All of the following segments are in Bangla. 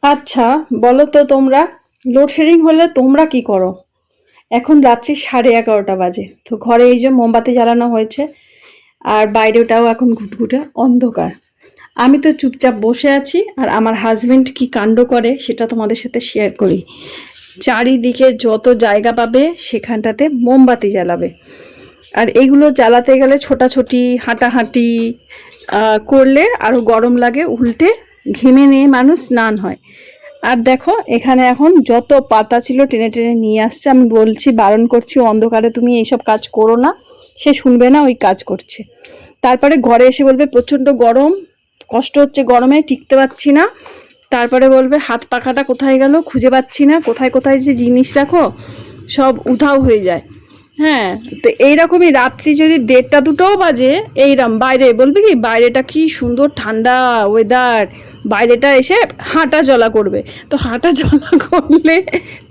আচ্ছা, বলো তো তোমরা, লোডশেডিং হলে তোমরা কি করো? এখন রাত্রি 11:30 বাজে, তো ঘরে এই যে মোমবাতি জ্বালানো হয়েছে, আর বাইরেটাও এখন ঘুটঘুটে অন্ধকার। আমি তো চুপচাপ বসে আছি, আর আমার হাজবেন্ড কি কাণ্ড করে সেটা তোমাদের সাথে শেয়ার করি। চারিদিকে যত জায়গা পাবে সেখানটাতে মোমবাতি জ্বালাবে। আর এইগুলো জ্বালাতে গেলে ছোটাছুটি হাঁটাহাঁটি করলে আরো গরম লাগে, উল্টে ঘেমে নিয়ে মানুষ স্নান হয়। আর দেখো এখানে এখন যত পাতা ছিল টেনে টেনে নিয়ে আসছে, আমি বলছি বারণ করছি অন্ধকারে তুমি এইসব কাজ করো না, সে শুনবে না, ওই কাজ করছে। তারপরে ঘরে এসে বলবে প্রচণ্ড গরম, কষ্ট হচ্ছে গরমে, টিকতে পারছি না। তারপরে বলবে হাত পাখাটা কোথায় গেল, খুঁজে পাচ্ছি না, কোথায় কোথায় যে জিনিস রাখো সব উধাও হয়ে যায়। হ্যাঁ, তো এইরকমই রাত্রি যদি 1:30-2টোও বাজে, এইরকম বাইরে বলবে কি বাইরেটা কি সুন্দর ঠান্ডা ওয়েদার, বাইরেটা এসে হাঁটা চলা করবে। তো হাঁটা চলা করলে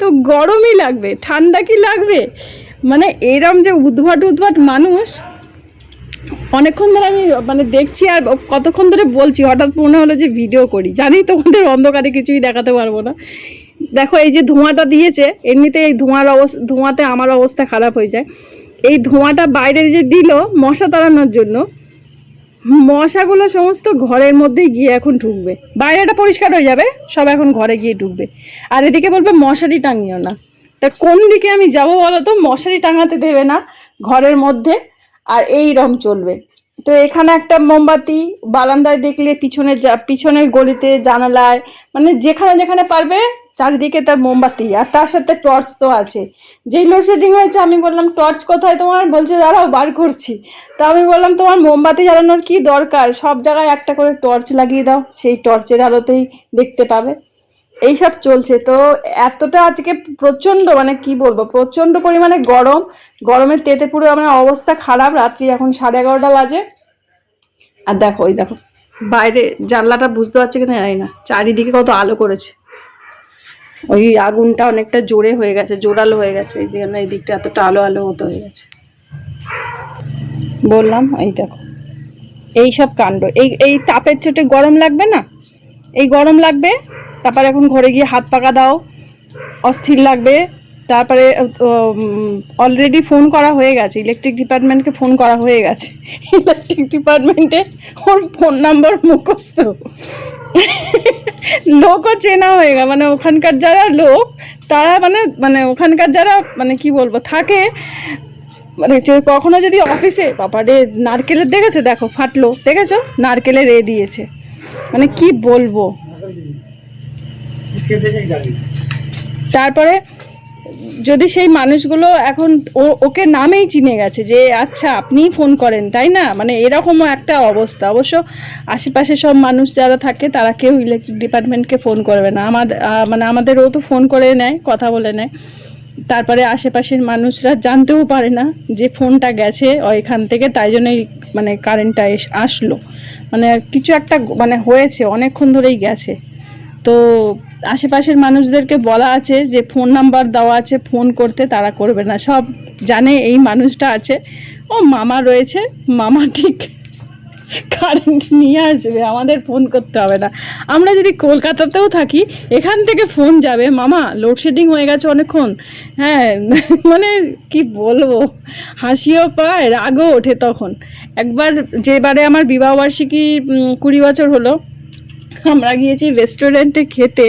তো গরমই লাগবে, ঠান্ডা কি লাগবে? মানে এরম যে উদ্ভট উদ্ভট মানুষ, অনেকক্ষণ ধরে আমি মানে দেখছি, আর কতক্ষণ ধরে বলছি, হঠাৎ মনে হলো যে ভিডিও করি। জানি তোমাদের অন্ধকারে কিছুই দেখাতে পারবো না। দেখো এই যে ধোঁয়াটা দিয়েছে, এমনিতে এই ধোঁয়াতে আমার অবস্থা খারাপ হয়ে যায়। এই ধোঁয়াটা বাইরে যে দিল মশা তাড়ানোর জন্য, মশাগুলো সমস্ত ঘরের মধ্যেই গিয়ে এখন ঢুকবে। বাইরেটা পরিষ্কার হয়ে যাবে, সব এখন ঘরে গিয়ে ঢুকবে। আর এদিকে বলবে মশারি টাঙিও না। তা কোন দিকে আমি যাবো বলো তো? মশারি টাঙাতে দেবে না ঘরের মধ্যে, আর এই রকম চলবে। তো এখানে একটা মোমবাতি, বারান্দায় দেখলে পিছনের গলিতে, জানালায়, মানে যেখানে যেখানে পারবে চারিদিকে তার মোমবাতি, আর তার সাথে টর্চ তো আছে। যেই লোডশেডিং হয়েছে আমি বললাম টর্চ কোথায় তোমার, বলছে দাঁড়াও বার করছি। তা আমি বললাম তোমার মোমবাতি জ্বালানোর কি দরকার, সব জায়গায় একটা করে টর্চ লাগিয়ে দাও, সেই টর্চের আলোতেই দেখতে পাবে। এইসব চলছে। তো এতটা আজকে প্রচন্ড, মানে কি বলবো, প্রচন্ড পরিমাণে গরম, গরমের তেতে পুরো আমার অবস্থা খারাপ। রাত্রি এখন 11:30 বাজে, আর দেখো ওই দেখো বাইরে জানলাটা, বুঝতে পারছি কিনা জানি না, চারিদিকে কত আলো করেছে। ওই আগুনটা অনেকটা জোরে হয়ে গেছে, জোরালো হয়ে গেছে, এই দিকে এই দিকটা এতটা আলো আলো মতো হয়ে গেছে। বললাম এই দেখো এইসব কাণ্ড, এই এই তাপের চোটে গরম লাগবে না? এই গরম লাগবে, তারপর এখন ঘরে গিয়ে হাত পাকা দাও, অস্থির লাগবে। তারপরে অলরেডি ফোন করা হয়ে গেছে, ইলেকট্রিক ডিপার্টমেন্টকে ফোন করা হয়ে গেছে। ইলেকট্রিক ডিপার্টমেন্টে ওর ফোন নাম্বার মুখস্থ, লোকও চেনা হয়ে গেল, মানে ওখানকার যারা লোক তারা, মানে মানে ওখানকার যারা, মানে কি বলবো, থাকে, মানে কখনো যদি অফিসে, বাবারে নারকেলের দেখেছো, দেখো ফাটলো, দেখেছো নারকেলের দিয়েছে, মানে কি বলবো। তারপরে যদি সেই মানুষগুলো এখন ওকে নামেই চিনে গেছে যে আচ্ছা আপনিই ফোন করেন, তাই না, মানে এরকমও একটা অবস্থা। অবশ্য আশেপাশে সব মানুষ যারা থাকে তারা কেউ ইলেকট্রিক ডিপার্টমেন্টকে ফোন করবে না, মানে আমাদেরও তো ফোন করে নেয়, কথা বলে নেয়। তারপরে আশেপাশের মানুষরা জানতেও পারে না যে ফোনটা গেছে এখান থেকে, তাই জন্যই মানে কারেন্টটা আসলো, মানে কিছু একটা মানে হয়েছে, অনেকক্ষণ ধরেই গেছে। তো আশেপাশের মানুষদেরকে বলা আছে যে ফোন নাম্বার দেওয়া আছে, ফোন করতে, তারা করবে না, সব জানে এই মানুষটা আছে, ও মামা রয়েছে, মামা ঠিক কারেন্ট নিয়ে আসবে, আমাদের ফোন করতে হবে না। আমরা যদি কলকাতাতেও থাকি, এখান থেকে ফোন যাবে, মামা লোডশেডিং হয়ে গেছে অনেকক্ষণ। হ্যাঁ, মানে কি বলবো, হাসিও পায়, রাগও ওঠে তখন। একবার যেবারে আমার বিবাহবার্ষিকী 20 বছর হলো, আমরা গিয়েছি রেস্টুরেন্টে খেতে,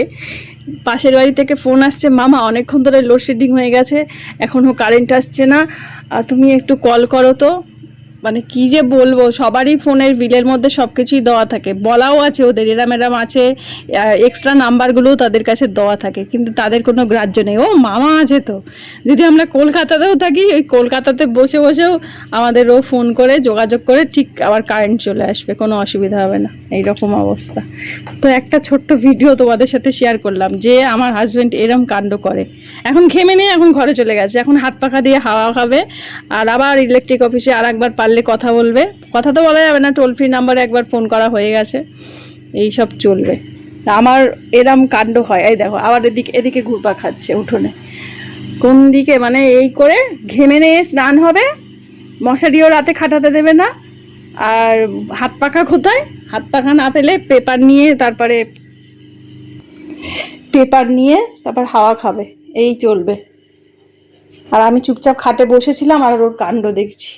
পাশের বাড়ি থেকে ফোন আসছে, মামা অনেকক্ষণ ধরে লোডশেডিং হয়ে গেছে, এখনও কারেন্ট আসছে না, তুমি একটু কল করো তো। মানে কি যে বলবো, সবারই ফোনের বিলের মধ্যে সব কিছুই দেওয়া থাকে, বলাও আছে ওদের, এরাম এরাম আছে, এক্সট্রা নাম্বারগুলোও তাদের কাছে দেওয়া থাকে, কিন্তু তাদের কোনো গ্রাহ্য নেই। ও মামা আছে তো। যদি আমরা কলকাতাতেও থাকি, ওই কলকাতাতে বসে বসেও আমাদের ও ফোন করে যোগাযোগ করে ঠিক আবার কারেন্ট চলে আসবে, কোনো অসুবিধা হবে না, এইরকম অবস্থা। তো একটা ছোট্ট ভিডিও তোমাদের সাথে শেয়ার করলাম যে আমার হাজব্যান্ড এরম কাণ্ড করে। এখন ঘেমে নিয়ে এখন ঘরে চলে গেছে, এখন হাত পাখা দিয়ে হাওয়া খাবে, আর আবার ইলেকট্রিক অফিসে আর একবার পারলে কথা বলবে। কথা তো বলা যাবে না, টোল ফ্রি নাম্বারে একবার ফোন করা হয়ে গেছে, এই সব চলবে। আমার এরম কাণ্ড হয়। এই দেখো আবার এদিকে এদিকে ঘুরপা খাচ্ছে উঠোনে, কোন দিকে, মানে এই করে ঘেমে নিয়ে স্নান হবে, মশারিও রাতে খাটাতে দেবে না। আর হাত পাখা কোথায়, হাত পাখা না পেলে পেপার নিয়ে তারপরে পেপার নিয়ে তারপর হাওয়া খাবে, এই চলবে। আর আমি চুপচাপ খাটে বসেছিলাম আর ওর কাণ্ড দেখছি।